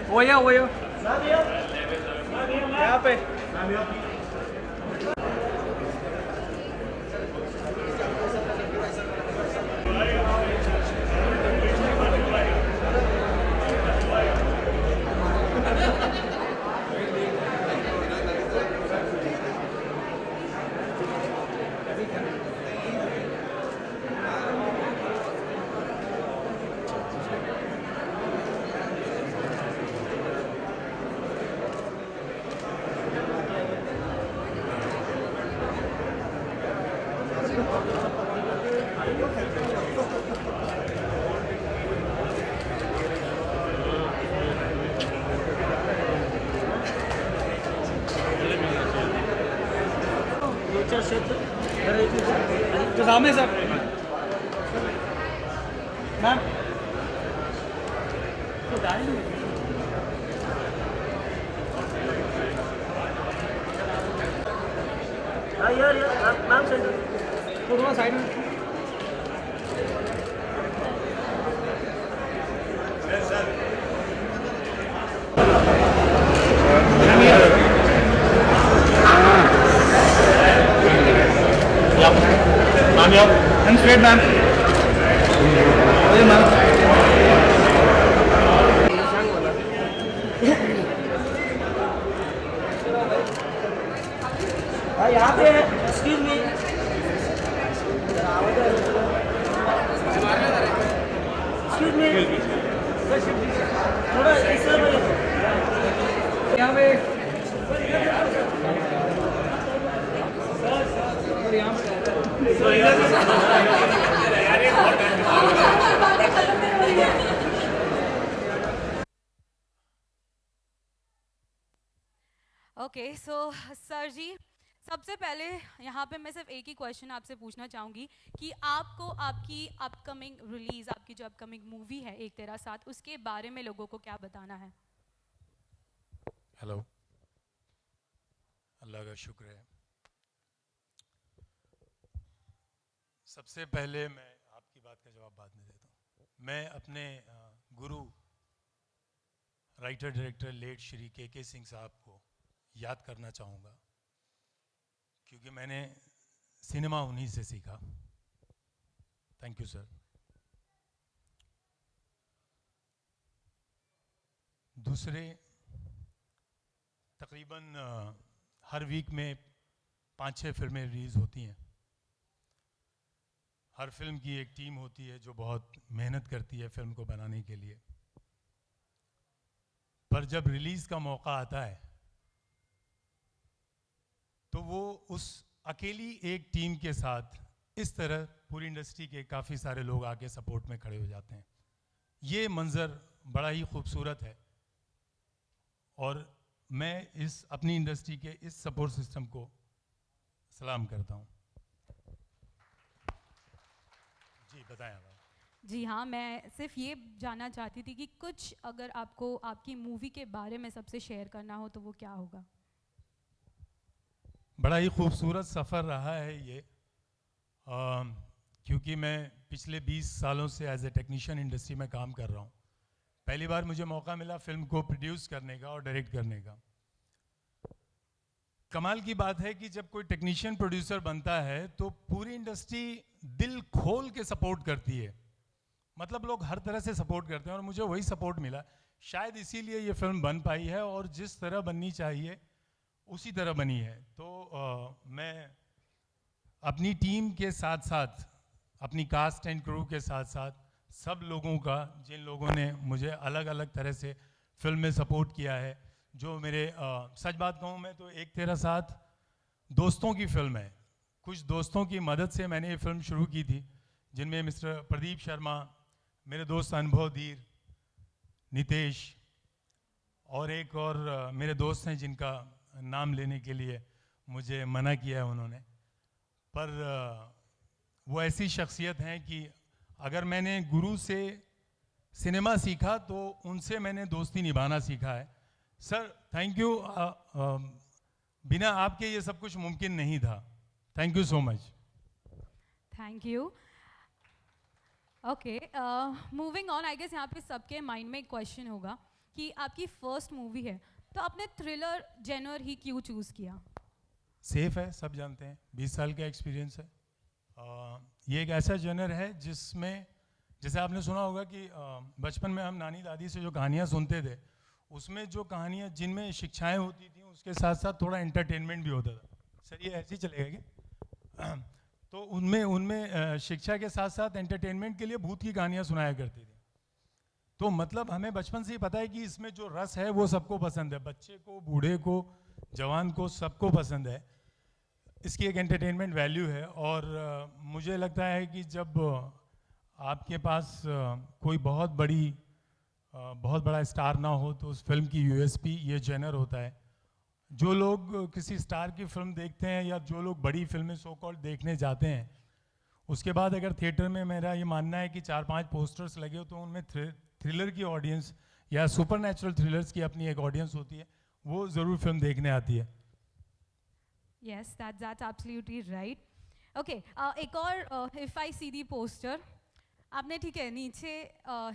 वो यहाँ पे सामने सर मैम यार मैम सर थोड़ा साइड में I'm straight, ma'am. Hey, ma'am. यहाँ पे excuse me. Excuse me. थोड़ा इस तरह यहाँ पे ओके सो सर जी, सबसे पहले यहाँ पे मैं सिर्फ एक ही क्वेश्चन आपसे पूछना चाहूँगी कि आपको आपकी अपकमिंग रिलीज, आपकी जो अपकमिंग मूवी है एक तेरा साथ, उसके बारे में लोगों को क्या बताना है? हेलो, अल्लाह का शुक्र है। सबसे पहले मैं आपकी बात का जवाब बाद में देता हूँ। मैं अपने गुरु राइटर डायरेक्टर लेट श्री के सिंह साहब को याद करना चाहूँगा, क्योंकि मैंने सिनेमा उन्हीं से सीखा। Thank you sir. दूसरे, तकरीबन हर वीक में 5-6 फिल्में रिलीज़ होती हैं। हर फिल्म की एक टीम होती है जो बहुत मेहनत करती है फिल्म को बनाने के लिए, पर जब रिलीज़ का मौका आता है तो वो उस अकेली एक टीम के साथ इस तरह पूरी इंडस्ट्री के काफ़ी सारे लोग आके सपोर्ट में खड़े हो जाते हैं। ये मंज़र बड़ा ही खूबसूरत है और मैं इस अपनी इंडस्ट्री के इस सपोर्ट सिस्टम को सलाम करता हूँ। जी बताएं आप। जी हाँ, मैं सिर्फ ये जानना चाहती थी कि कुछ अगर आपको आपकी मूवी के बारे में सबसे शेयर करना हो तो वो क्या होगा? बड़ा ही खूबसूरत सफ़र रहा है ये, क्योंकि मैं पिछले 20 सालों से एज ए टेक्नीशियन इंडस्ट्री में काम कर रहा हूँ। पहली बार मुझे मौका मिला फिल्म को प्रोड्यूस करने का और डायरेक्ट करने का। कमाल की बात है कि जब कोई टेक्नीशियन प्रोड्यूसर बनता है तो पूरी इंडस्ट्री दिल खोल के सपोर्ट करती है, मतलब लोग हर तरह से सपोर्ट करते हैं और मुझे वही सपोर्ट मिला। शायद इसीलिए ये फिल्म बन पाई है और जिस तरह बननी चाहिए उसी तरह बनी है। तो मैं अपनी टीम के साथ साथ, अपनी कास्ट एंड क्रू के साथ साथ सब लोगों का, जिन लोगों ने मुझे अलग अलग तरह से फिल्म में सपोर्ट किया है, जो मेरे सच बात कहूँ मैं तो एक तेरा साथ दोस्तों की फिल्म है। कुछ दोस्तों की मदद से मैंने ये फिल्म शुरू की थी, जिनमें मिस्टर प्रदीप शर्मा, मेरे दोस्त अनुभव धीर, नितेश और एक और मेरे दोस्त हैं जिनका नाम लेने के लिए मुझे मना किया है उन्होंने, पर वो ऐसी शख्सियत हैं कि अगर मैंने गुरु से सिनेमा सीखा तो उनसे मैंने दोस्ती निभाना सीखा है। सर थैंक यू, बिना आपके ये सब कुछ मुमकिन नहीं था। Thank you so much. Thank you. Okay, moving on, I guess यहाँ पे सबके माइंड में एक क्वेश्चन होगा कि आपकी फर्स्ट मूवी है तो आपने थ्रिलर जेनर ही क्यों चूज किया? सेफ है, सब जानते हैं, 20 साल का एक्सपीरियंस है। ये एक ऐसा जेनर है जिसमें, जैसे आपने सुना होगा कि बचपन में हम नानी दादी से जो कहानियाँ सुनते थे, उसमें जो कहानियाँ जिनमें शिक्षाएं होती थी उसके साथ साथ थोड़ा एंटरटेनमेंट भी होता था। सर ये ऐसे ही चलेगा क्या? तो उनमें शिक्षा के साथ साथ एंटरटेनमेंट के लिए भूत की कहानियाँ सुनाया करती थी। तो मतलब हमें बचपन से ही पता है कि इसमें जो रस है वो सबको पसंद है, बच्चे को, बूढ़े को, जवान को, सबको पसंद है। इसकी एक एंटरटेनमेंट वैल्यू है। और मुझे लगता है कि जब आपके पास कोई बहुत बड़ा स्टार ना हो तो उस फिल्म की यूएसपी ये जेनर होता है। जो लोग किसी स्टार की फिल्म देखते हैं या जो लोग बड़ी फिल्में सो कॉल्ड देखने जाते हैं, उसके बाद अगर थिएटर में मेरा ये मानना है कि 4-5 पोस्टर्स लगे हो तो उनमें थ्रिलर की ऑडियंस या सुपरनैचुरल थ्रिलर्स की अपनी एक ऑडियंस होती है, वो ज़रूर फिल्म देखने आती है। Yes, that's absolutely right. Okay, एक और if I see the poster, आपने ठीक है नीचे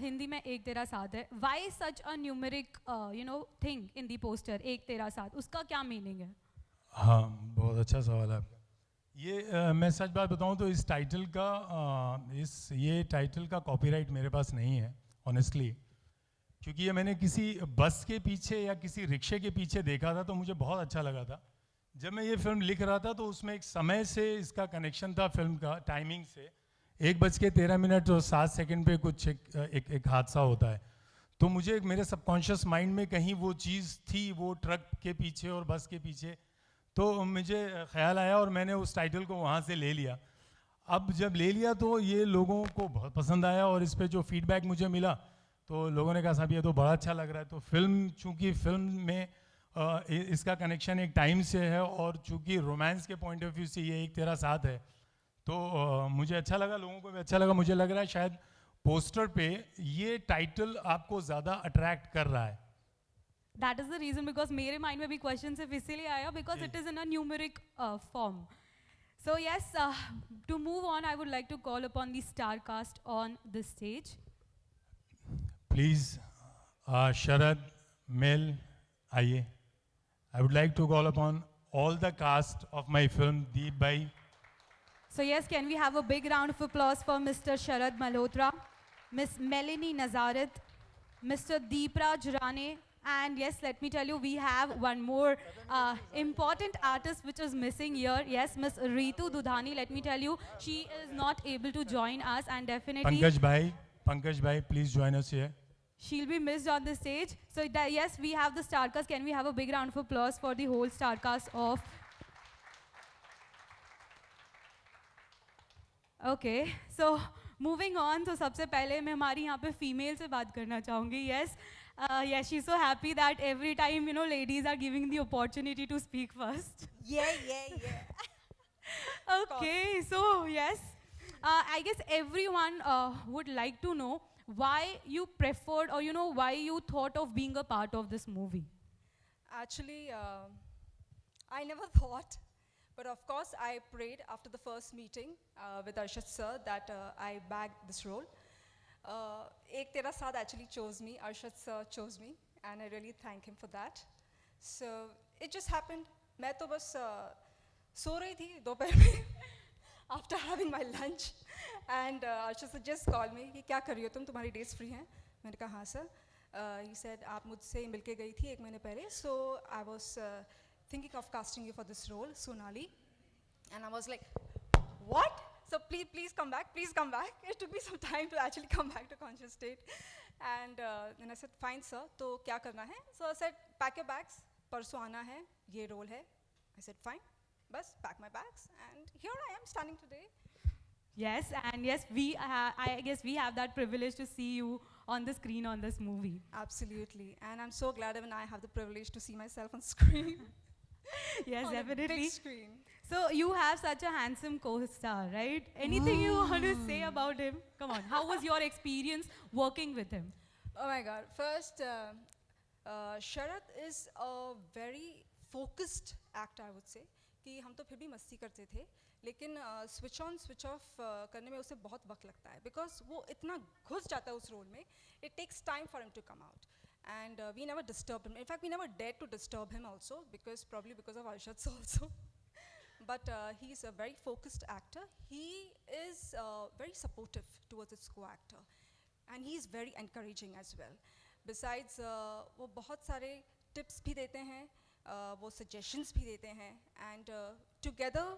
हिंदी में एक तेरा साथ है. Why such a numeric thing in the poster, एक तेरा साथ? उसका क्या मीनिंग है? हाँ, बहुत अच्छा सवाल है आपका। ये मैं सच बात बताऊं तो इस टाइटल का ये टाइटल का कॉपीराइट मेरे पास नहीं है ऑनेस्टली, क्योंकि ये मैंने किसी बस के पीछे या किसी रिक्शे के पीछे देखा था तो मुझे बहुत अच्छा लगा था। जब मैं ये फिल्म लिख रहा था तो उसमें एक समय से इसका कनेक्शन था, फिल्म का टाइमिंग से। 1:13 पे कुछ एक हादसा होता है, तो मुझे मेरे सबकॉन्शियस माइंड में कहीं वो चीज़ थी, वो ट्रक के पीछे और बस के पीछे, तो मुझे ख्याल आया और मैंने उस टाइटल को वहाँ से ले लिया। अब जब ले लिया तो ये लोगों को बहुत पसंद आया और इस पर जो फीडबैक मुझे मिला तो लोगों ने कहा साहब ये तो बड़ा अच्छा लग रहा है। तो फिल्म, चूँकि फिल्म में इसका कनेक्शन एक टाइम से है और चूँकि रोमांस के पॉइंट ऑफ व्यू से ये एक तेरा साथ है, तो मुझे अच्छा लगा, लोगों को भी अच्छा लगा। मुझे लग रहा है शायद पोस्टर पे ये टाइटल आपको ज़्यादा अट्रैक्ट कर रहा है। That is the reason, because मेरे माइंड में भी क्वेश्चन सिर्फ इसीलिए आया because it is in a numeric form. So yes, to move on, I would like to call upon the star cast on this stage. Please, Sharad, Mel, आइए. I would like to call upon all the cast of my film Deep Bhai. So yes, can we have a big round of applause for Mr. Sharad Malhotra, Miss Melanie Nazaret, Mr. Deepraj Rane, and yes, let me tell you, we have one more important artist which is missing here. Yes, Miss Ritu Dudhani. Let me tell you, she is not able to join us, and definitely Pankaj Bhai, please join us here. she'll be missed on the stage. So yes, we have the star cast. Can we have a big round of applause for the whole star cast of... Okay, so moving on. So सबसे पहले मैं हमारी यहाँ पे female से बात करना चाहूँगी. Yes, yes, she's so happy that every time ladies are giving the opportunity to speak first. Yeah. Okay, so yes, I guess everyone would like to know why you preferred, or why you thought of being a part of this movie. Actually, I never thought, but of course I prayed after the first meeting with Arshad sir that I bagged this role. Ek Tera Saath actually chose me, Arshad sir chose me, and I really thank him for that. So it just happened. मैं तो बस सो रही थी दोपहर में after having my lunch, and Arshad sir just called me कि क्या कर रही हो तुम, तुम्हारी days free हैं? मैंने कहा हाँ sir. He said आप मुझसे मिलके गई थी 1 महीने पहले, so I was thinking of casting you for this role, Sonali. And I was like, what? So please come back, please come back. It took me some time to actually come back to conscious state. And then I said, fine sir, तो क्या करना है? So I said, pack your bags, परसों आना है, ये role है. I said, fine, बस pack my bags. And here I am standing today. Yes, and yes, I guess we have that privilege to see you on the screen on this movie. Absolutely. And I'm so glad even I have the privilege to see myself on screen. Yes, on a definitely. big screen. So you have such a handsome co-star, right? Anything you want to say about him? Come on. How was your experience working with him? Oh my God. First, Sharath is a very focused actor, I would say. कि हम तो फिर भी मस्ती करते थे, लेकिन switch on switch off करने में उसे बहुत वक्त लगता है, बिकॉज वो इतना घुस जाता है उस रोल में. It takes time for him to come out. And we never disturbed him. In fact, we never dared to disturb him also, probably because of Arshad also. But he's a very focused actor. He is very supportive towards his co-actor. And he's very encouraging as well. Besides, वो बहुत सारे tips भी देते हैं, वो suggestions भी देते हैं. And together,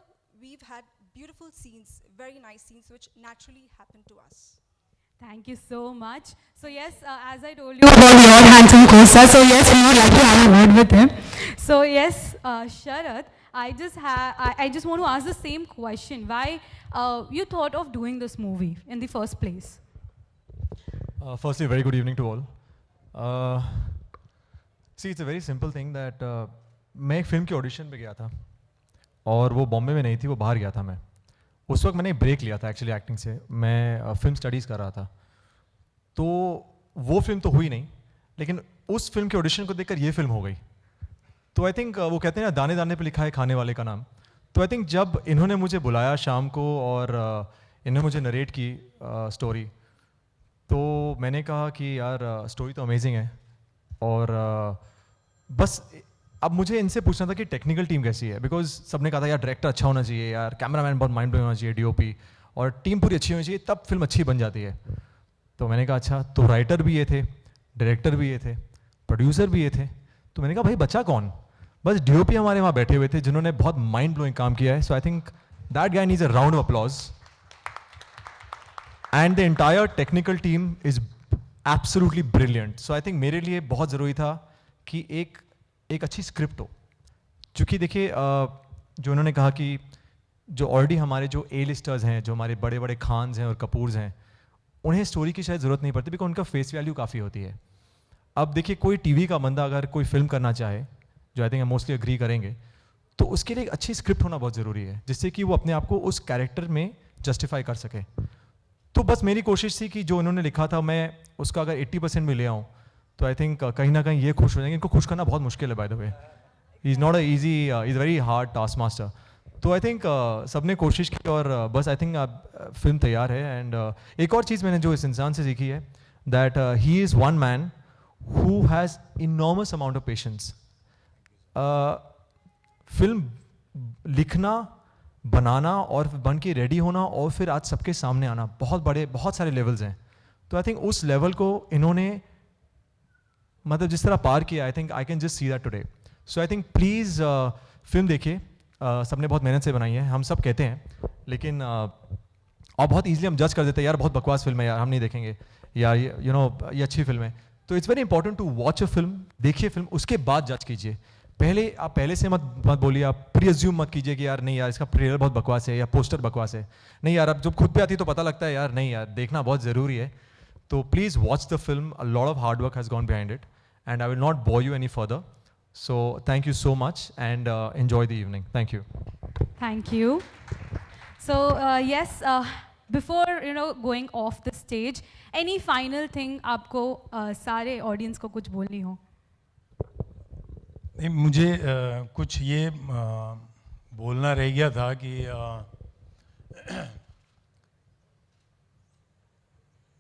we've had beautiful scenes, very nice scenes, which naturally happen to us. Thank you so much. So yes, as I told you about your handsome co-star, so yes, we would like to have a word with him. So yes, Sharath, I just want to ask the same question. Why you thought of doing this movie in the first place? Firstly, very good evening to all. See, it's a very simple thing that मैं एक film के audition पे गया था और वो बॉम्बे में नहीं थी, वो बाहर गया था मैं. उस वक्त मैंने ब्रेक लिया था एक्चुअली एक्टिंग से. मैं फिल्म स्टडीज़ कर रहा था, तो वो फिल्म तो हुई नहीं, लेकिन उस फिल्म के ऑडिशन को देखकर ये फिल्म हो गई. तो आई थिंक वो कहते हैं ना, दाने दाने पे लिखा है खाने वाले का नाम. तो आई थिंक जब इन्होंने मुझे बुलाया शाम को और इन्होंने मुझे नरेट की स्टोरी, तो मैंने कहा कि यार स्टोरी तो अमेजिंग है, और बस अब मुझे इनसे पूछना था कि टेक्निकल टीम कैसी है, बिकॉज सबने कहा था यार डायरेक्टर अच्छा होना चाहिए, यार कैमरामैन बहुत माइंड ब्लोइंग होना चाहिए, डीओपी, और टीम पूरी अच्छी होनी चाहिए, तब फिल्म अच्छी बन जाती है. तो मैंने कहा अच्छा, तो राइटर भी ये थे, डायरेक्टर भी ये थे, प्रोड्यूसर भी ये थे. तो मैंने कहा भाई बचा कौन? बस डीओपी हमारे वहाँ बैठे हुए थे जिन्होंने बहुत माइंड ब्लोइंग काम किया है. So I think that guy needs a round of applause. And the entire technical team is absolutely brilliant. So I think मेरे लिए बहुत ज़रूरी था कि एक अच्छी स्क्रिप्ट हो. चूँकि देखिए जो उन्होंने कहा कि जो ऑलरेडी हमारे जो ए लिस्टर्स हैं, जो हमारे बड़े बड़े खान्स हैं और कपूर्स हैं, उन्हें स्टोरी की शायद ज़रूरत नहीं पड़ती, बिकॉज उनका फेस वैल्यू काफ़ी होती है. अब देखिए कोई टीवी का बंदा अगर कोई फिल्म करना चाहे, जो आई थिंक मोस्टली अग्री करेंगे, तो उसके लिए एक अच्छी स्क्रिप्ट होना बहुत ज़रूरी है, जिससे कि वो अपने आप को उस कैरेक्टर में जस्टिफाई कर सके. तो बस मेरी कोशिश थी कि जो उन्होंने लिखा था मैं उसका अगर 80% भी ले आऊँ, तो आई थिंक कहीं ना कहीं ये खुश हो जाएंगे. इनको खुश करना बहुत मुश्किल है by the way. He is not a easy, is very hard task master. तो आई थिंक सबने कोशिश की और बस आई थिंक फिल्म तैयार है. एंड एक और चीज़ मैंने जो इस इंसान से सीखी है, that he is one man who has enormous amount of patience. Film लिखना, बनाना और बन के रेडी होना और फिर आज सबके सामने आना, बहुत सारे लेवल्स हैं. तो आई थिंक उस लेवल को इन्होंने मतलब जिस तरह पार किया, I think I can just see that today. So I think please film देखिए. सबने बहुत मेहनत से बनाई है, हम सब कहते हैं, लेकिन और बहुत ईजिली हम जज कर देते हैं, यार बहुत बकवास फिल्म है, यार हम नहीं देखेंगे, यार यू नो ये अच्छी फिल्म है. तो it's very important to watch a film. देखिए फिल्म, उसके बाद जज कीजिए. आप पहले से मत बोलिए, आप प्री अज्यूम मत कीजिए कि यार नहीं यार इसका ट्रेलर बहुत बकवास है या पोस्टर बकवास है. नहीं यार, अब जब खुद पे आती है तो पता लगता है यार नहीं यार देखना बहुत ज़रूरी है. तो please watch the film. A lot of hard work has gone behind it and I will not bore you any further. So thank you so much and enjoy the evening. Thank you. Thank you. So yes, before going off the stage, any final thing आपको सारे audience को कुछ बोलनी हो? मुझे कुछ ये बोलना रह गया था कि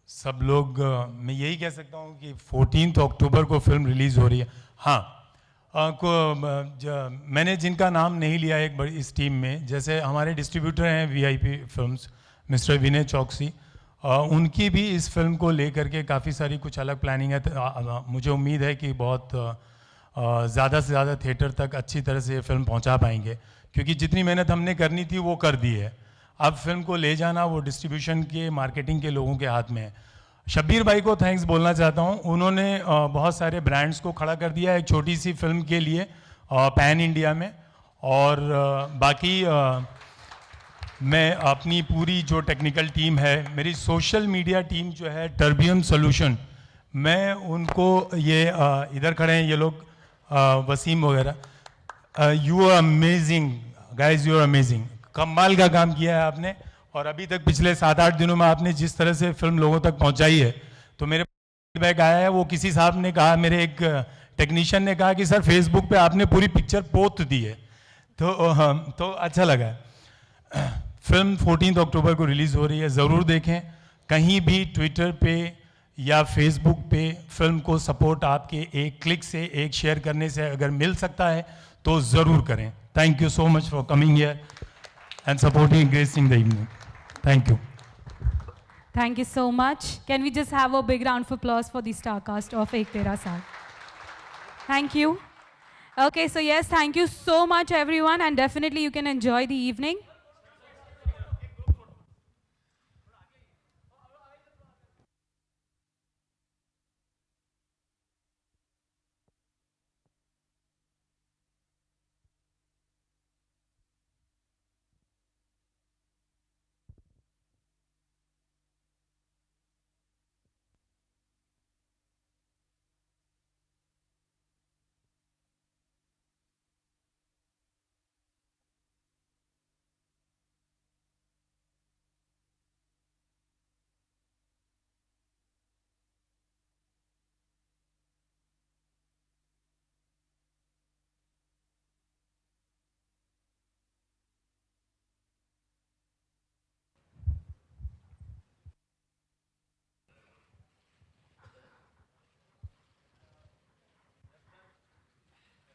सब लोग, मैं यही कह सकता हूँ कि 14 अक्टूबर को फिल्म रिलीज़ हो रही है. हाँ, मैंने जिनका नाम नहीं लिया एक बड़ी इस टीम में, जैसे हमारे डिस्ट्रीब्यूटर हैं वीआईपी फिल्म्स, मिस्टर विनय चौकसी, उनकी भी इस फिल्म को लेकर के काफ़ी सारी कुछ अलग प्लानिंग है. मुझे उम्मीद है कि बहुत ज़्यादा से ज़्यादा थिएटर तक अच्छी तरह से ये फिल्म पहुंचा पाएंगे, क्योंकि जितनी मेहनत हमने करनी थी वो कर दी है. अब फिल्म को ले जाना वो डिस्ट्रीब्यूशन के, मार्केटिंग के लोगों के हाथ में है. शब्बीर भाई को थैंक्स बोलना चाहता हूँ. उन्होंने बहुत सारे ब्रांड्स को खड़ा कर दिया एक छोटी सी फिल्म के लिए पैन इंडिया में. और बाकी मैं अपनी पूरी जो टेक्निकल टीम है, मेरी सोशल मीडिया टीम जो है टर्बियम सॉल्यूशन, मैं उनको ये इधर खड़े हैं ये लोग, वसीम वगैरह, you are amazing guys, you are amazing, कमाल का काम किया है आपने। और अभी तक पिछले 7-8 दिनों में आपने जिस तरह से फिल्म लोगों तक पहुंचाई है, तो मेरे फीडबैक आया है, वो किसी साहब ने कहा, मेरे एक टेक्नीशियन ने कहा कि सर फेसबुक पे आपने पूरी पिक्चर पोस्ट दी है, तो अच्छा लगा। फिल्म 14 अक्टूबर को रिलीज़ हो रही है, ज़रूर देखें। कहीं भी ट्विटर पे या फेसबुक पे फिल्म को सपोर्ट आपके एक क्लिक से, एक शेयर करने से अगर मिल सकता है तो ज़रूर करें। Thank you so much for coming here and supporting gracing the evening. Thank you. Thank you so much. Can we just have a big round of applause for the star cast of Ek Tera Saath? Thank you. Okay, so yes, thank you so much everyone, and definitely you can enjoy the evening.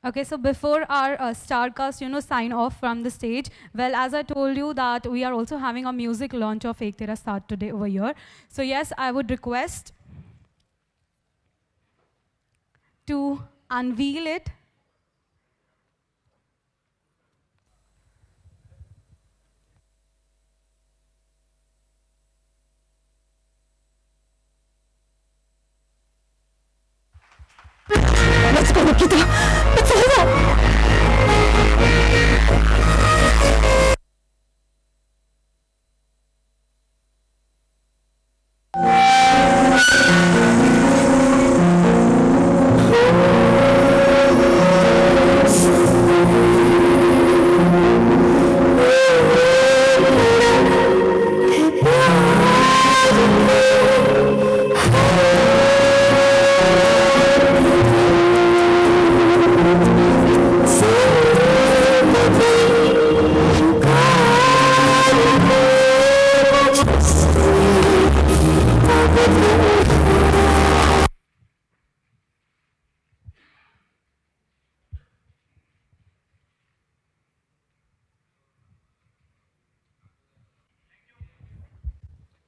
Okay, so before our star cast, sign off from the stage, well, as I told you that we are also having a music launch of Ek Tera Saath today over here. So yes, I would request to unveil it. Let's go, Nikita. It's over.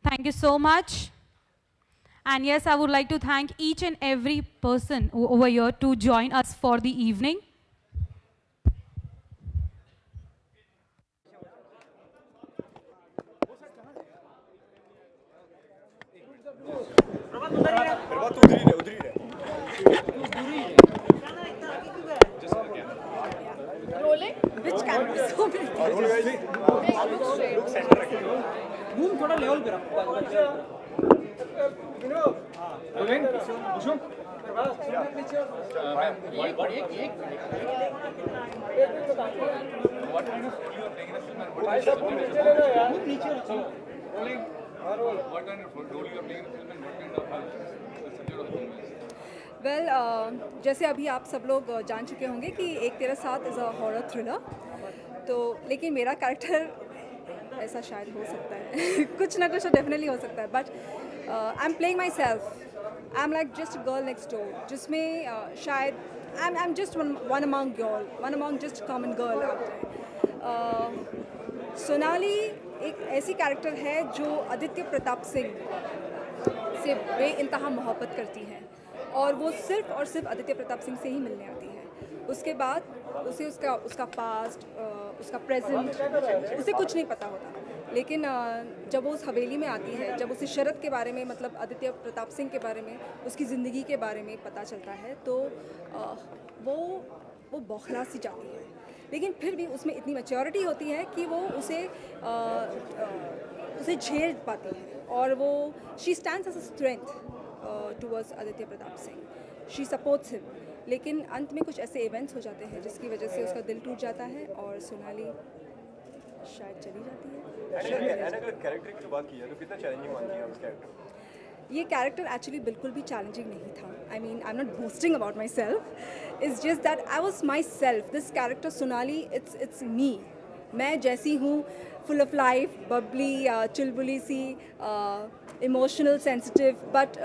Thank you so much. And yes, I would like to thank each and every person over here to join us for the evening. Which camera? So many. घूम थोड़ा level पे रखो। Well जैसे अभी आप सब लोग जान चुके होंगे कि एक तेरा साथ इज़ अ हॉरर थ्रिलर, तो लेकिन मेरा कैरेक्टर ऐसा शायद हो सकता है कुछ ना कुछ तो डेफिनेटली हो सकता है, but I am playing myself, I am like just girl next door, जिसमें शायद I am just one among just common girl out there. Sonali एक ऐसी कैरेक्टर है जो आदित्य प्रताप सिंह से बेइंतहा मोहब्बत करती है, और वो सिर्फ और सिर्फ आदित्य प्रताप सिंह से ही मिलने आती है। उसके बाद उसे उसका पास्ट, उसका प्रेजेंट, उसे कुछ नहीं पता होता। लेकिन जब वो उस हवेली में आती है, जब उसे शरद के बारे में, मतलब आदित्य प्रताप सिंह के बारे में, उसकी ज़िंदगी के बारे में पता चलता है, तो वो बौखला सी जाती है। लेकिन फिर भी उसमें इतनी मैच्योरिटी होती है कि वो उसे झेल पाती है और वो she stands as a strength towards Aditya Pratap Singh, she supports him. लेकिन अंत में कुछ ऐसे इवेंट्स हो जाते हैं जिसकी वजह से उसका दिल टूट जाता है और सोनाली शायद चली जाती है। अगर कैरेक्टर की बात की है तो कितना चैलेंजिंग मानती है उस कैरेक्टर? ये कैरेक्टर एक्चुअली बिल्कुल भी चैलेंजिंग नहीं था। I mean I am not boasting about myself, it's just that I was myself. This character Sonali it's me, मैं जैसी हूँ, फुल ऑफ लाइफ, बबली, चुलबुली सी, इमोशनल, सेंसिटिव, बट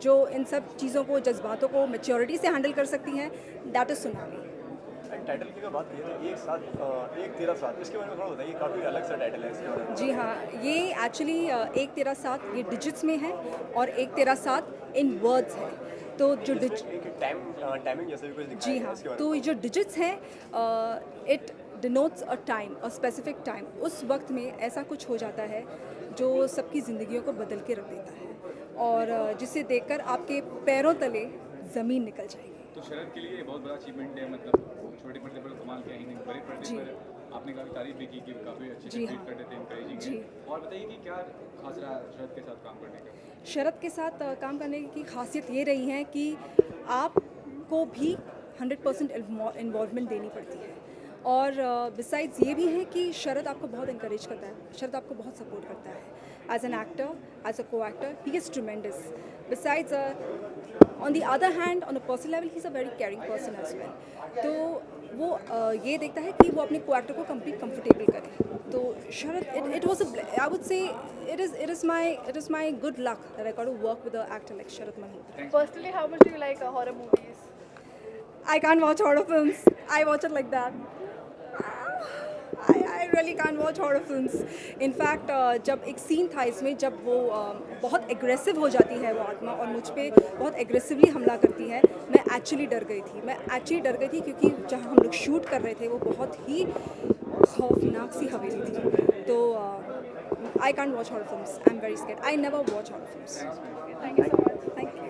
जो इन सब चीज़ों को, जज्बातों को मैच्योरिटी से हैंडल कर सकती हैं, दैट इज़ सोनाली। टाइटल की अगर बात की तो एक साथ एक तेरा साथ, इसके बारे में थोड़ा बताइए, काफ़ी अलग सा टाइटल है इसके बारे में। जी हाँ, ये एक्चुअली एक तेरा साथ ये डिजिट्स में है और एक तेरा साथ इन वर्ड्स है। तो जो टाइमिंग जैसे भी कुछ दिखा जी हाँ, तो जो डिजिट्स हैं it denotes a time, a specific time. उस वक्त में ऐसा कुछ हो जाता है जो सबकी ज़िंदगियों को बदल के रख देता है और जिसे देखकर आपके पैरों तले ज़मीन निकल जाएगी। तो शरद के लिए बहुत बड़ा अचीवमेंट है, मतलब छोटे पर्दे पर कमाल किया ही नहीं, बड़े पर्दे पर आपने काफ़ी तारीफ भी की कि काफ़ी अच्छी ट्रीट करते थे, इंकरेजिंग है। और बताइए कि क्या खास रहा शरद के साथ काम करने का? शरद के साथ काम करने की खासियत ये रही है कि आपको भी 100% इन्वॉल्वमेंट देनी पड़ती है और बिसाइड्स ये भी है कि शरद आपको बहुत इंकरेज करता है, शरद आपको बहुत सपोर्ट करता है as an actor, as a co actor, he is tremendous. Besides on the other hand, on a personal level, he is a very caring person as well. तो वो ये देखता है कि वो अपने को एक्टर को कंफर्टेबल करे। तो Sharad, it was I would say it is my good luck that I got to work with an actor like Sharad Malhotra. Personally, how much do you like horror movies? I can't watch horror films. I watch it like that. I really can't watch horror films. In fact, जब एक scene था इसमें, जब वो बहुत aggressive हो जाती है वो आत्मा और मुझ पे बहुत एग्रेसिवली हमला करती है, मैं एक्चुअली डर गई थी क्योंकि जहाँ हम लोग शूट कर रहे थे वो बहुत ही खौफनाक सी हवेली थी। तो I can't watch horror films. I'm very scared. I never watch horror films. Thank you so much. Thank you.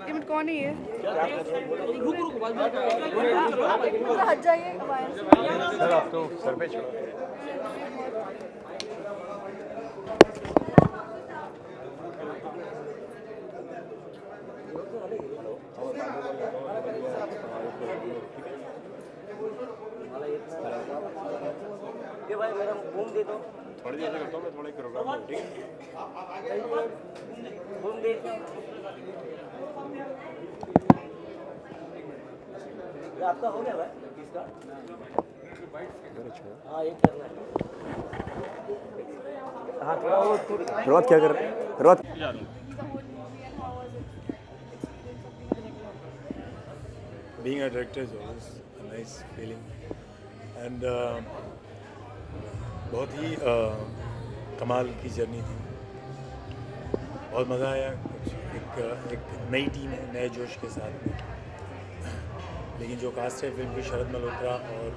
Minute कौन है ये? रुक हट जाइए वायर से। सर आप तो सर पे छोड़ो। ये भाई मेरा घूम दे दो, थोड़ी देर से करता हूँ मैं, थोड़ा प्रोग्राम है, ठीक है? घूम दे। आपका हो गया भाई, किसका? हाँ, एक करना है। हाँ, थोड़ा वो शुरुआत क्या कर रहे हैं? शुरुआत being a director is always a nice feeling and बहुत ही कमाल की जर्नी थी, बहुत मज़ा आया। कुछ एक नई टीम है, नए जोश के साथ में, लेकिन जो कास्ट है फिल्म की, शरद मल्होत्रा और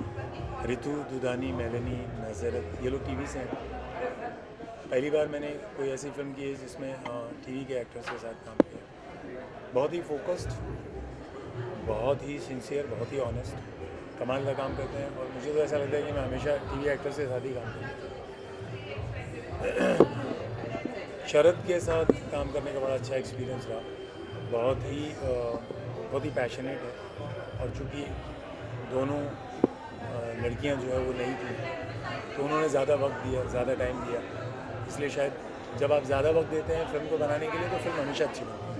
रितु दुधानी, मेलनी नज़रत, ये लोग टीवी से हैं। पहली बार मैंने कोई ऐसी फिल्म की है जिसमें टीवी के एक्टर्स के साथ काम किया। बहुत ही फोकस्ड, बहुत ही सिंसियर, बहुत ही ऑनेस्ट, कमाल का काम करते हैं और मुझे तो ऐसा लगता है कि मैं हमेशा टीवी एक्टर्स के साथ ही काम करता हूँ। शरद के साथ काम करने का बड़ा अच्छा एक्सपीरियंस रहा, बहुत ही पैशनेट है और चूँकि दोनों लड़कियां जो है वो नहीं थी तो उन्होंने ज़्यादा वक्त दिया, ज़्यादा टाइम दिया, इसलिए शायद जब आप ज़्यादा वक्त देते हैं फिल्म को बनाने के लिए तो फिल्म हमेशा अच्छी बनती है।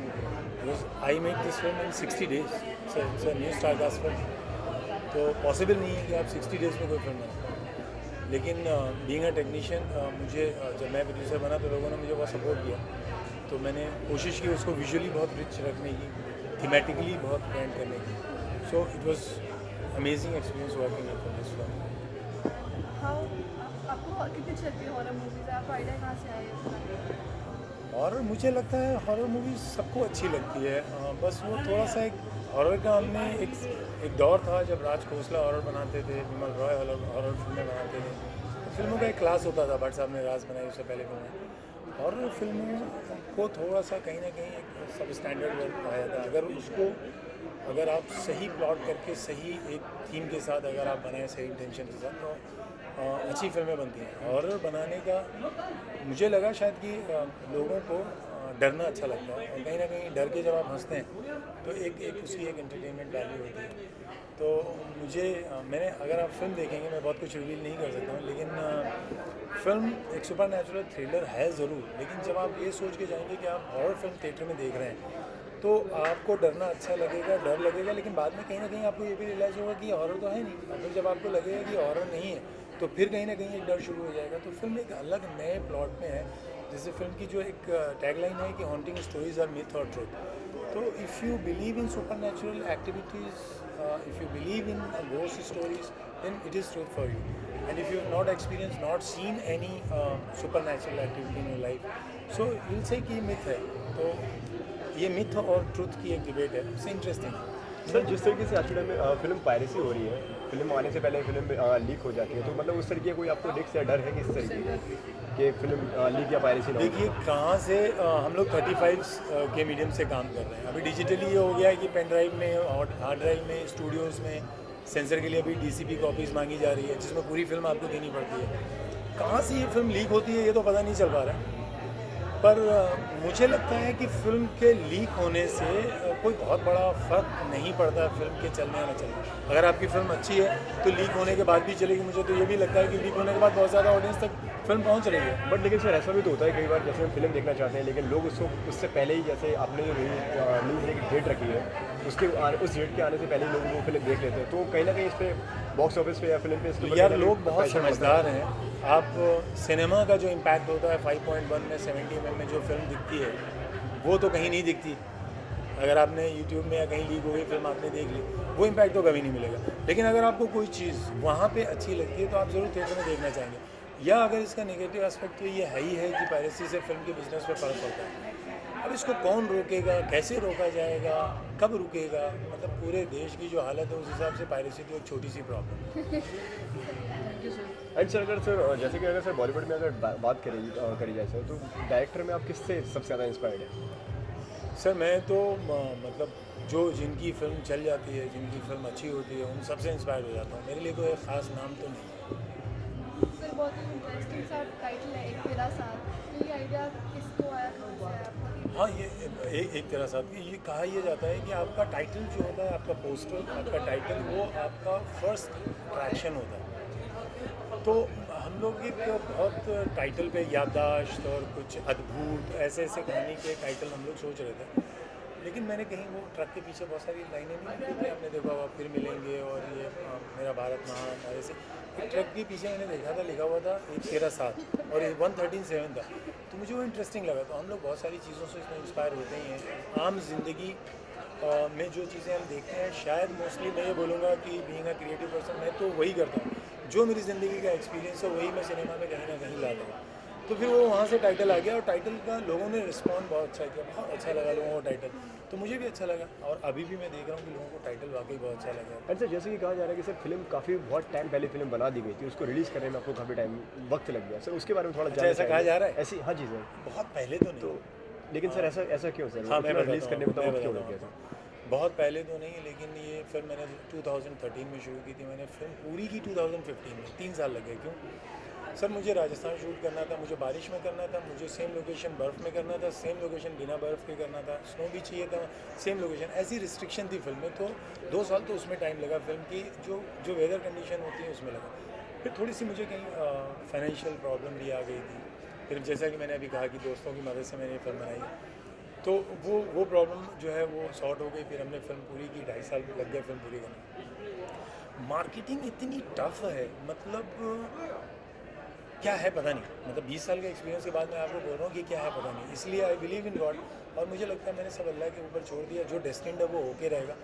Because I make this film in 60 days, इट्स न्यू स्टार कास्ट फिल्म, तो पॉसिबल नहीं है कि आप 60 days में कोई फिल्म बनाए। लेकिन बीइंग अ टेक्नीशियन, मुझे जब मैं प्रोड्यूसर बना तो लोगों ने मुझे बहुत सपोर्ट किया, तो मैंने कोशिश की उसको विजुअली बहुत रिच रखने की, थीमेटिकली बहुत ब्रांड करने की। So it was amazing experience working on this film. आपको कितनी अच्छी लगती है हॉरर मूवीज? आपको आइडिया कहाँ से आया? हॉरर मुझे लगता है हॉरर मूवीज़ सबको अच्छी लगती है, बस वो थोड़ा सा एक हॉरर का हमने एक दौर था जब राज खोसला हॉरर बनाते थे, विमल रॉय हॉरर फिल्में बनाते थे, तो फिल्मों का एक क्लास होता था। भट्ट साहब ने राज बनाई, उससे पहले फिल्में, हॉरर फिल्मों को थोड़ा सा कहीं ना कहीं एक सब स्टैंडर्ड वर्क पाया था। अगर उसको अगर आप सही प्लॉट करके सही एक थीम के साथ अगर आप बनाएं सही इंटेंशन के साथ तो अच्छी फिल्में बनती हैं। हॉरर बनाने का मुझे लगा शायद कि लोगों को डरना अच्छा लगता है और कहीं ना कहीं डर के जब आप हंसते हैं तो एक उसकी एक एंटरटेनमेंट वैल्यू होती है। तो मुझे मैंने अगर आप फिल्म देखेंगे, मैं बहुत कुछ रिवील नहीं कर सकता हूँ, लेकिन फिल्म एक सुपर नेचुरल थ्रिलर है ज़रूर, लेकिन जब आप ये सोच के जाएंगे कि आप हॉरर फिल्म थिएटर में देख रहे हैं तो आपको डरना अच्छा लगेगा, डर लगेगा, लेकिन बाद में कहीं ना कहीं आपको ये भी रियलाइज़ होगा कि हॉरर तो है नहीं। और फिर जब आपको लगेगा कि हॉरर नहीं है तो फिर कहीं ना कहीं एक डर शुरू हो जाएगा। तो फिल्म एक अलग नए प्लॉट में है। जैसे फिल्म की जो एक टैगलाइन है कि हॉन्टिंग स्टोरीज आर मिथ और ट्रुथ। तो if you believe in supernatural activities, if you believe in ghost stories, then it is truth for you. And if you have not experience, not seen any supernatural activity in your life, so will say कि myth है। तो ये myth और truth की एक debate है, it's interesting. Sir, जिस तरीके से आज के टाइम में फिल्म पायरेसी हो रही है, फिल्म आने से पहले फिल्म लीक हो जाती है, तो मतलब उस तरीके कोई आपको रिस्क या डर है किस तरीके कि फिल्म लीक या पायरेसी ना हो? देखिए कहाँ से हम लोग 35 के मीडियम से काम कर रहे हैं। अभी डिजिटली ये हो गया है कि पेन ड्राइव में और हार्ड ड्राइव में स्टूडियोज़ में सेंसर के लिए अभी DCP कॉपीज़ मांगी जा रही है, जिसमें पूरी फिल्म आपको देनी पड़ती है। कहाँ से ये फिल्म लीक होती है ये तो पता नहीं चल पा रहा है, पर मुझे लगता है कि फिल्म के लीक होने से कोई बहुत बड़ा फ़र्क नहीं पड़ता फिल्म के चलने या न चलने। अगर आपकी फिल्म अच्छी है तो लीक होने के बाद भी चलेगी। मुझे तो ये भी लगता है कि लीक होने के बाद बहुत ज़्यादा ऑडियंस तक फिल्म पहुंच रही है। बट लेकिन सर ऐसा भी तो होता है कई बार, जैसे हम फिल्म देखना चाहते हैं लेकिन लोग उससे पहले ही, जैसे आपने जो न्यूज़ की डेट रखी है उस डेट के आने से पहले ही लोग वो फिल्म देख लेते हैं, तो कहीं ना कहीं इस पर बॉक्स ऑफिस पे या फिल्म पे इसके यार लोग बहुत समझदार हैं। आप सिनेमा का जो इम्पैक्ट होता है 5.1 में 70 mm में जो फिल्म दिखती है वो तो कहीं नहीं दिखती। अगर आपने YouTube में या कहीं लीक हो गई फिल्म आपने देख ली, वो इम्पैक्ट तो कभी नहीं मिलेगा। लेकिन अगर आपको कोई चीज़ वहाँ पे अच्छी लगती है तो आप ज़रूर थिएटर में देखना चाहेंगे। या अगर इसका नेगेटिव एस्पेक्ट तो ये है ही है कि पायरेसी से फिल्म के बिजनेस पे फ़र्क पड़ता है। अब इसको कौन रोकेगा, कैसे रोका जाएगा, कब रुकेगा, मतलब पूरे देश की जो हालत है उस हिसाब से पायरेसी तो एक छोटी सी प्रॉब्लम है। एंड सर अगर सर जैसे कि अगर सर बॉलीवुड में अगर बात करी जाए सर, तो डायरेक्टर में आप किससे सबसे ज़्यादा इंस्पायर्ड है? सर मैं तो मतलब जो जिनकी फिल्म चल जाती है, जिनकी फिल्म अच्छी होती है, उन सबसे इंस्पायर हो जाता हूँ। मेरे लिए कोई ख़ास नाम तो नहीं है। सर बहुत ही इंटरेस्टिंग सा टाइटल है एक तेरा साथ, तो ये आइडिया किसको आया, कहाँ से आया? हाँ, ये एक तरह साथ ये कहा यह जाता है कि आपका टाइटल जो होता है, आपका पोस्टर, आपका टाइटल, वो आपका फर्स्ट अट्रैक्शन होता है। तो हम लोग एक बहुत टाइटल पे याददाश्त और कुछ अद्भुत ऐसे ऐसे कहानी के टाइटल हम लोग सोच रहे थे, लेकिन मैंने कहीं वो ट्रक के पीछे बहुत सारी लाइनें नहीं लिखी थी, आपने देखा हुआ फिर मिलेंगे और ये मेरा भारत महान, ऐसे ट्रक के पीछे मैंने देखा था लिखा हुआ था एक तेरा साथ और 113.7 था। तो मुझे वो इंटरेस्टिंग लगा। तो हम लोग बहुत सारी चीज़ों से इसमें इंस्पायर होते ही हैं। आम जिंदगी में जो चीज़ें हम देखते हैं, शायद मोस्टली मैं ये बोलूँगा कि बीइंग अ क्रिएटिव पर्सन मैं तो वही करता हूँ, जो मेरी ज़िंदगी का एक्सपीरियंस है वही मैं सिनेमा में कहीं ना कहीं लाता हूँ। तो फिर वो वहाँ से टाइटल आ गया और टाइटल का लोगों ने रिस्पॉन्ड बहुत अच्छा किया, बहुत अच्छा लगा लोगों को टाइटल, तो मुझे भी अच्छा लगा और अभी भी मैं देख रहा हूँ कि लोगों को टाइटल वाकई बहुत अच्छा लगा। एंड सर जैसे कि कहा जा रहा है कि सर फिल्म काफ़ी बहुत टाइम पहले फिल्म बना दी गई थी, उसको रिलीज़ करने में आपको काफ़ी टाइम वक्त लग गया, सर उसके बारे में थोड़ा अच्छा, ऐसा कहा जा रहा है? ऐसी हाँ जी सर, बहुत पहले तो नहीं तो लेकिन सर ऐसा क्यों सर? हाँ, मैं रिलीज़ करने में तो वक्त क्यों लग गया सर? बहुत पहले तो नहीं, लेकिन ये फिल्म मैंने 2013 में शुरू की थी। मैंने फिल्म पूरी की 2015 में, 3 साल लगे। क्यों सर? मुझे राजस्थान शूट करना था, मुझे बारिश में करना था, मुझे सेम लोकेशन बर्फ़ में करना था, सेम लोकेशन बिना बर्फ़ के करना था, स्नो भी चाहिए था, सेम लोकेशन, ऐसी रिस्ट्रिक्शन थी फिल्म में। तो 2 साल तो उसमें टाइम लगा, फिल्म की जो वेदर कंडीशन होती है उसमें लगा। फिर थोड़ी सी मुझे कहीं फाइनेंशियल प्रॉब्लम भी आ गई थी। फिर जैसा कि मैंने अभी कहा कि दोस्तों की मदद से मैंने ये फिल्म बनाई, तो वो प्रॉब्लम जो है वो सॉर्ट हो गई। फिर हमने फिल्म पूरी की, 2.5 साल लग गया फिल्म पूरी करने। मार्केटिंग इतनी टफ है, मतलब क्या है पता नहीं, मतलब 20 साल के एक्सपीरियंस के बाद मैं आपको बोल रहा हूँ कि क्या है पता नहीं। इसलिए आई बिलीव इन गॉड, और मुझे लगता है मैंने सब अल्लाह के ऊपर छोड़ दिया। जो डेस्टिन्ड है वो होके रहेगा।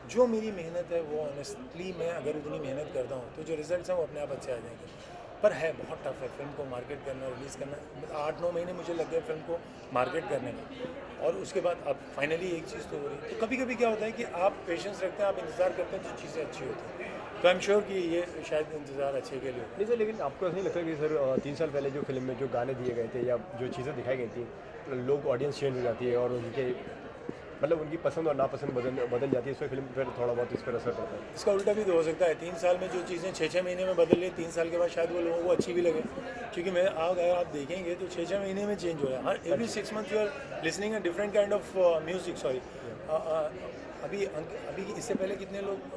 जो मेरी मेहनत है वो ऑनेस्टली मैं अगर उतनी मेहनत करता हूँ तो जो रिजल्ट्स हैं वो अपने आप अच्छे आ जाएंगे। पर है बहुत टफ है फिल्म को मार्केट करना, रिलीज़ करना। 8-9 महीने मुझे लग गए फिल्म को मार्केट करने में, और उसके बाद अब फाइनली एक चीज़ तो हो रही है। तो कभी कभी क्या होता है कि आप पेशेंस रखते हैं, आप इंतज़ार करते हैं तो चीज़ें अच्छी होती हैं। तो आई एम श्योर कि ये शायद इंतज़ार अच्छे के लिए हो। नहीं सर, लेकिन आपको ऐसा नहीं लगता कि सर 3 साल पहले जो फिल्म में जो गाने दिए गए थे या जो चीज़ें दिखाई गई थी, लोग ऑडियंस चेंज हो जाती है और उनके मतलब उनकी पसंद और नापसंद बदल जाती है, इस पर फिल्म फिर थोड़ा बहुत इस पर असर पड़ता है? इसका उल्टा भी तो हो सकता है। 3 साल में जो चीज़ें 6-6 महीने में बदल रही है, 3 साल के बाद शायद वो लोगों को अच्छी भी लगे। क्योंकि मैं अगर आप देखेंगे तो 6-6 महीने में चेंज हो रहा है। हर every 6 month you are listening a different kind of music. Sorry, अभी इससे पहले कितने लोग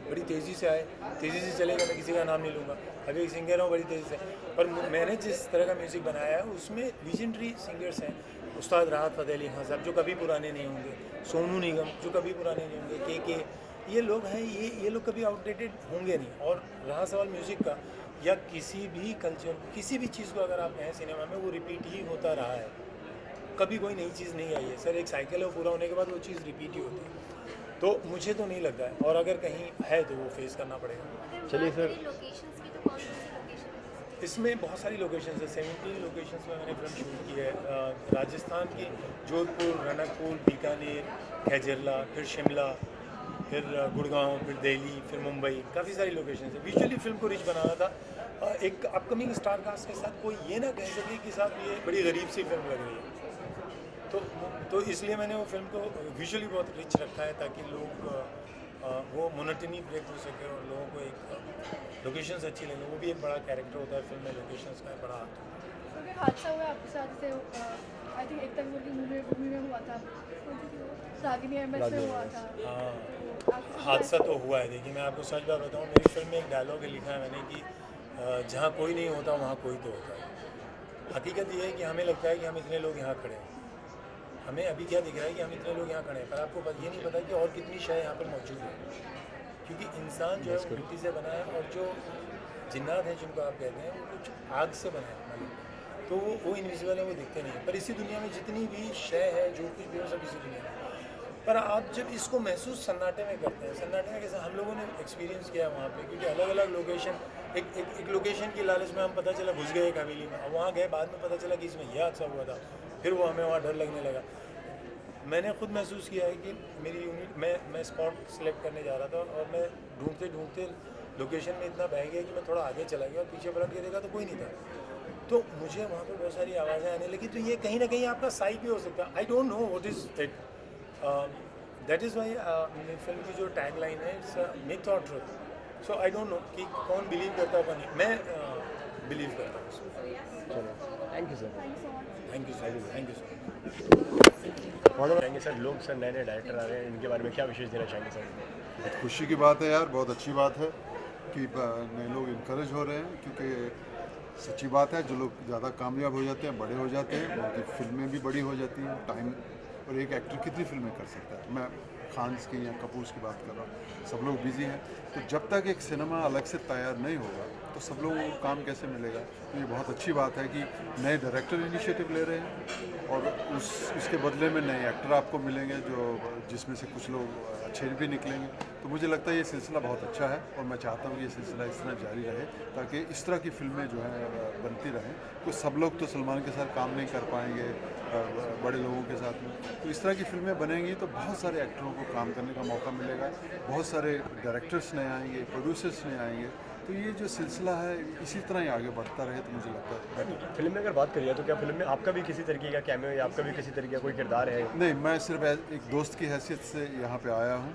बड़ी तेज़ी से आए, तेज़ी से चलेगा, मैं किसी का नाम नहीं लूँगा। अभी एक सिंगर हूँ बड़ी तेज़ी से, पर मैंने जिस तरह का म्यूज़िक बनाया है उसमें लीजेंडरी सिंगर्स हैं। उस्ताद राहत फ़तेह अली खान साहब जो कभी पुराने नहीं होंगे, सोनू निगम जो कभी पुराने नहीं होंगे, के ये लोग हैं, ये लोग कभी आउटडेटेड होंगे नहीं। और रहा सवाल म्यूज़िक का या किसी भी कल्चर, किसी भी चीज़ को अगर आप कहें सिनेमा में, वो रिपीट ही होता रहा है। कभी कोई नई चीज़ नहीं आई है सर। एक साइकिल है, वो पूरा होने के बाद वो चीज़ रिपीट ही होती है। तो मुझे तो नहीं लगता है, और अगर कहीं है तो वो फेस करना पड़ेगा। चलिए सर, इसमें बहुत सारी लोकेशंस है। 17 लोकेशंस में मैंने फिल्म शूट की है। राजस्थान की जोधपुर, रणकपुर, बीकानेर, खैजरला, फिर शिमला, फिर गुड़गांव, फिर दिल्ली, फिर मुंबई, काफ़ी सारी लोकेशंस है। विजुअली फिल्म को रिच बनाना था। एक अपकमिंग स्टार कास्ट के साथ कोई ये ना कह सके कि साहब ये बड़ी गरीब सी फिल्म लग रही है। तो इसलिए मैंने वो फिल्म को विजुअली बहुत रिच रखा है, ताकि लोग वो मोनोटनी ब्रेक हो सके और लोगों को एक लोकेशंस अच्छी लगे। वो भी एक बड़ा कैरेक्टर होता है फिल्म में, लोकेशंस का बड़ा हाथ होता है। तो हादसा हुआ आपके साथ से, आई थिंक एक तक मूवी में हुआ था, रागिनी एमएस में हुआ था। हाँ, हादसा तो हुआ है। देखिए, मैं आपको सच बात बताऊँ, मेरी फिल्म में एक डायलॉग लिखा है मैंने कि जहाँ कोई नहीं होता वहाँ कोई तो होता है। हकीकत ये है कि हमें लगता है कि हम इतने लोग यहाँ खड़े हैं, हमें अभी क्या दिख रहा है कि हम इतने लोग यहाँ खड़े हैं, पर आपको ये नहीं पता कि और कितनी शय यहाँ पर मौजूद है। क्योंकि इंसान जो है वो मिट्टी से बना है, और जो जिन्नात हैं जिनको आप कहते हैं वो कुछ आग से बना है, मतलब तो वो इनविजिबल है, वो दिखते नहीं हैं। पर इसी दुनिया में जितनी भी शय है, जो कुछ भी हो, सब इसी दुनिया में। पर आप जब इसको महसूस सन्नाटे में करते हैं, सन्नाटे में कैसे हम लोगों ने एक्सपीरियंस किया वहाँ पे, क्योंकि अलग अलग लोकेशन, एक लोकेशन की लालच में हम पता चला घुस गए एक हवेली में, और वहाँ गए, बाद में पता चला कि इसमें यह हादसा हुआ था, फिर वो हमें वहाँ डर लगने लगा। मैंने खुद महसूस किया है कि मेरी यूनिट मैं स्पॉट सेलेक्ट करने जा रहा था, और मैं ढूंढते ढूंढते लोकेशन में इतना बह गया कि मैं थोड़ा आगे चला गया, और पीछे पलट के देखा तो कोई नहीं था। तो मुझे वहाँ पे बहुत सारी आवाज़ें आने लगी। तो ये कहीं ना कहीं आपका साइक भी हो सकता है। I don't know what is it, that is why मेरी फिल्म की जो टैग लाइन है, इट्स मिथ और truth. So I don't know कि कौन बिलीव करता है, नहीं, मैं बिलीव करता हूँ। Thank you sir. Thank you sir, thank you sir. और चाहेंगे सर, लोग सर नए नए डायरेक्टर आ रहे हैं, इनके बारे में क्या विशेष देना चाहेंगे सर? बहुत खुशी की बात है यार, बहुत अच्छी बात है कि नए लोग इनकरेज हो रहे हैं, क्योंकि सच्ची बात है, जो लोग ज़्यादा कामयाब हो जाते हैं, बड़े हो जाते हैं, उनकी फिल्में भी बड़ी हो जाती हैं। टाइम और एक एक्टर कितनी फिल्में कर सकता है? मैं खान्स की या कपूर्स की बात कर रहा हूँ, सब लोग बिजी हैं। तो जब तक एक सिनेमा अलग से तैयार नहीं होगा तो सब लोगों को काम कैसे मिलेगा? तो ये बहुत अच्छी बात है कि नए डायरेक्टर इनिशिएटिव ले रहे हैं, और उसके बदले में नए एक्टर आपको मिलेंगे, जिसमें से कुछ लोग अच्छे भी निकलेंगे। तो मुझे लगता है ये सिलसिला बहुत अच्छा है, और मैं चाहता हूँ कि ये सिलसिला इस तरह जारी रहे, ताकि इस तरह की फिल्में जो हैं बनती रहें। कुछ सब लोग तो सलमान के साथ काम नहीं कर पाएंगे, बड़े लोगों के साथ में, तो इस तरह की फिल्में बनेंगी तो बहुत सारे एक्टरों को काम करने का मौका मिलेगा, बहुत सारे डायरेक्टर्स नए आएंगे, प्रोड्यूसर्स नए आएंगे। तो ये जो सिलसिला है इसी तरह ही आगे बढ़ता रहे, तो मुझे लगता है। फिल्म में अगर बात करिए तो क्या फिल्म में आपका भी किसी तरीके का कैमियो या आपका भी किसी तरीके का कोई किरदार है? नहीं, मैं सिर्फ एक दोस्त की हैसियत से यहाँ पे आया हूँ।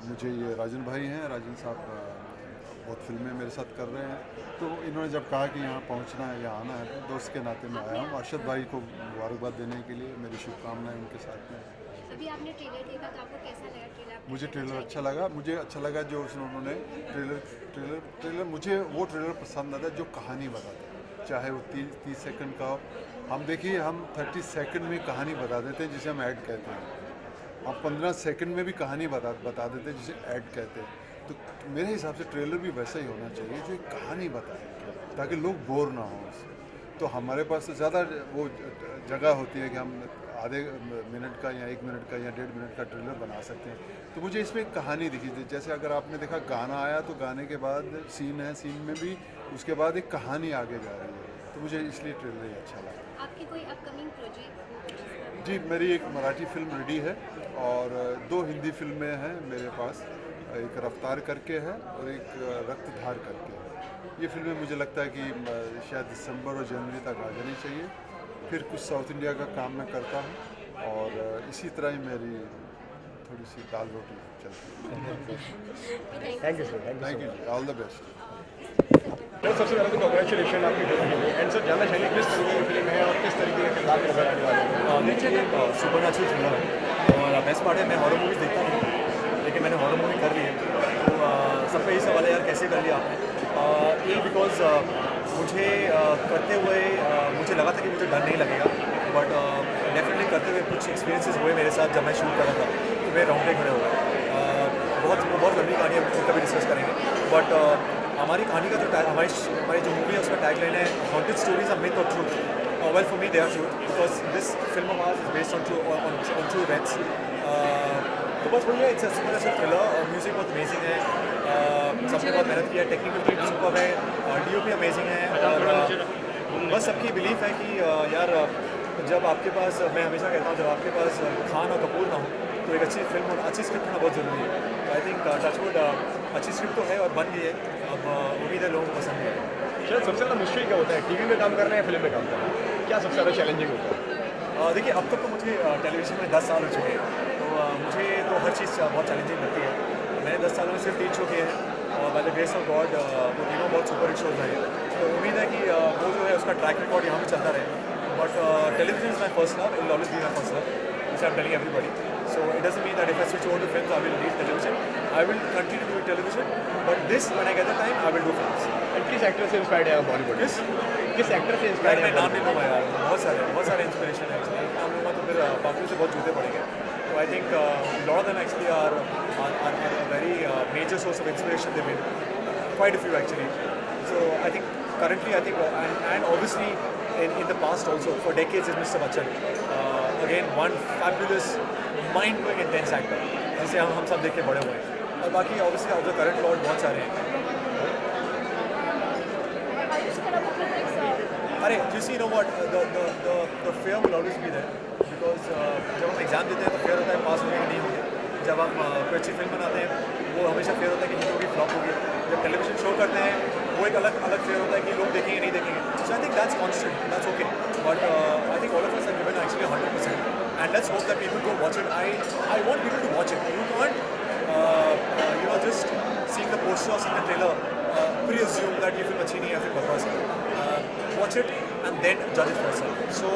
मुझे ये राजन भाई हैं, राजन साहब बहुत फिल्में मेरे साथ कर रहे हैं, तो इन्होंने जब कहा कि यहाँ पहुँचना है, यहाँ आना है, तो दोस्त के नाते मैं आया हूँ। अरशद भाई को मुबारकबाद देने के लिए मेरी शुभकामनाएं उनके साथ में। अभी आपने ट्रेलर देखा तो आपको कैसा लगा ट्रेलर? मुझे ट्रेलर अच्छा लगा। मुझे अच्छा लगा जो उन्होंने ट्रेलर मुझे वो ट्रेलर पसंद आता है जो कहानी बताता है, चाहे वो 30 सेकंड का हो। हम देखिए, हम 30 सेकंड में कहानी बता देते हैं, जिसे हम ऐड कहते हैं। हम 15 सेकंड में भी कहानी बता देते हैं, जिसे ऐड कहते हैं। तो मेरे हिसाब से ट्रेलर भी वैसा ही होना चाहिए, जो एक कहानी बताए, ताकि लोग बोर ना हो उससे। तो हमारे पास तो ज़्यादा वो जगह होती है कि हम आधे मिनट का या 1 मिनट का या 1.5 मिनट का ट्रेलर बना सकते हैं। तो मुझे इसमें एक कहानी दिखी थी। जैसे अगर आपने देखा, गाना आया तो गाने के बाद सीन है, सीन में भी उसके बाद एक कहानी आगे जा रही है। तो मुझे इसलिए ट्रेलर ही अच्छा लगा। आपकी कोई अपकमिंग प्रोजेक्ट? जी, मेरी एक मराठी फिल्म रेडी है, और 2 हिंदी फिल्में हैं मेरे पास। एक रफ्तार करके है और एक रक्तधार करके है। ये फिल्में मुझे लगता है कि शायद दिसंबर और जनवरी तक आ जानी चाहिए। फिर कुछ साउथ इंडिया का काम मैं करता हूँ, और इसी तरह ही मेरी थोड़ी सी दाल रोटी चलती है। Thank you sir, thank you ji, all the best. Sir सबसे पहले तो कॉन्ग्रेचुलेशन आपकी फिल्म के लिए। एंड सर जानना चाहेंगे किस तरीके की फिल्म है और किस तरीके के किरदार नजर आने वाले हैं? देखिए ये सुपर नेचुरल थ्रिलर है और बेस्ट पार्ट है मैं हॉरर मूवीज़ देखता नहीं, लेकिन मैंने हॉरर मूवी कर ली है। तो सब पे यही सवाल है यार कैसे कर लिया आपने? ये बिकॉज मुझे करते हुए मुझे लगा था कि मुझे डर नहीं लगेगा, बट डेफिनेटली करते हुए कुछ एक्सपीरियंसेस हुए मेरे साथ जब मैं शूट कर रहा था, तो मेरे रोंगटे खड़े हो गए। बहुत लंबी कहानी है, कभी डिस्कस करेंगे, बट हमारी कहानी का जो हमारी जो मूवी है उसका टैग लाइन है हॉन्टेड स्टोरीज अ मिथ और truth. Well for me they are truth because this film of ours is based on true events. तो बस वही है, it's a supernatural thriller. Music बहुत अमेजिंग है, सबने बहुत मेहनत किया है, टेक्निकल टीम सुपर है, डीओपी अमेजिंग है, और बस सबकी बिलीफ है कि यार जब आपके पास, मैं हमेशा कहता हूँ, जब आपके पास खान और कपूर ना हो तो एक अच्छी फिल्म और अच्छी स्क्रिप्ट होना बहुत ज़रूरी है। तो आई थिंक टचवुड अच्छी स्क्रिप्ट तो है और बन गई है, अब उम्मीद है लोगों को पसंद है। शायद सबसे ज़्यादा मुश्किल क्या होता है, टीवी में काम करना है या फिल्म में काम करना है? क्या सबसे ज़्यादा चैलेंजिंग होता है? देखिए अब तक तो मुझे टेलीविज़न में 10 साल हो चुके हैं, तो मुझे तो हर चीज़ बहुत चैलेंजिंग लगती है। मैंने 10 सालों में सिर्फ 3 शो किए हैं और by the grace of God वो तीनों बहुत सुपर हिट शोज हैं। तो उम्मीद है कि वो जो है उसका ट्रैक रिकॉर्ड यहाँ पे चलता रहे। But television is my first love, it will always be my first love, which I'm telling everybody. So it doesn't mean that if I switch over to films, I will leave television. I will continue doing television, but this, when I get the time, I will do films. And किस actor से inspired है आप बॉलीवुड? किस actor से inspired है? मैं नाम नहीं लूँगा यार, बहुत सारे इंस्पिरेशन है एक्चुअली। नाम लूँगा तो फिर बाकी से बहुत जूते पड़ेंगे। So I think lot of them actually are a very major source of inspiration they've been. Quite a few actually. So I think currently and obviously in the past also for decades is Mr. Bachchan. Again one fabulous mind-blowing intense actor जिसे हम सब देख के बड़े हुए हैं। और बाकी obviously of the current lot बहुत सारे हैं। अरे you know what, the fear will always be there because जब हम एग्जाम देते हैं तो फेयर होता है पास होंगे कि नहीं होंगे। जब हम कोई अच्छी फिल्म बनाते हैं वो हमेशा फेयर होता है कि हिट होगी फ्लॉप होगी। जब टेलीविजन शो करते हैं वो एक अलग फेयर होता है कि लोग देखेंगे नहीं देखेंगे। So I think that's constant, that's okay, but I think all of us have given actually 100% and let's hope that people go watch it. I want people to watch it. You can't just seeing the poster or seeing the trailer pre-assume that ये film अच्छी नहीं है, film बकवास है। Watch it and then judge it for yourself. So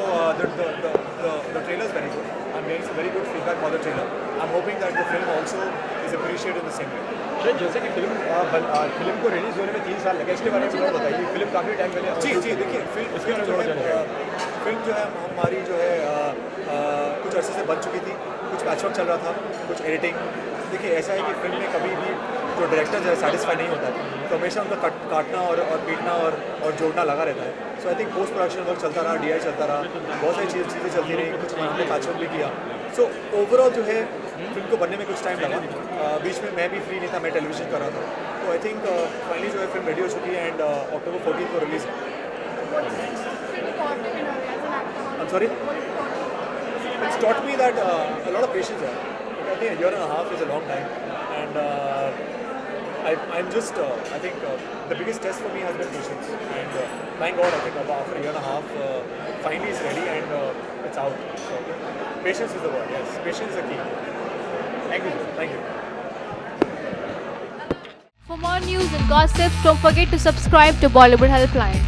the trailer is very good. I'm getting some very good feedback for the trailer. I'm hoping that the film also is appreciated in the same way. जैसे कि film को release होने में 3 साल लगे, इसके बारे में थोड़ा बताइए। फिल्म काफ़ी टाइम पहले जी देखिए फिल्म जो है हमारी जो है कुछ अर्से से बन चुकी थी, कुछ पैचवर्क चल रहा था, कुछ एडिटिंग। देखिए ऐसा है कि फिल्म में कभी भी जो डायरेक्टर जो है सेटिस्फाई नहीं होता है, तो हमेशा उनका काटना और पीटना और जोड़ना लगा रहता है। So I think post production work चलता रहा, DI चलता रहा, बहुत सारी चीज़ें चलती रही, कुछ हमने पैचवर्क भी किया। सो ओवरऑल जो है फिल्म को बनने में कुछ टाइम लगा। बीच में मैं भी फ्री नहीं था, मैं टेलीविजन कर रहा था। तो आई थिंक फाइनली जो है फिल्म रेडी हो चुकी है एंड October 14 को रिलीज है। I'm sorry? It's taught me that a lot of patience है। I think a year and a half is a long time and I'm just I think the biggest test for me has been patience and thank God I think after a year and a half finally it's ready and it's out. So patience is the word. Yes, patience is the key. Thank you. Thank you. For more news and gossips, don't forget to subscribe to Bollywood Helpline.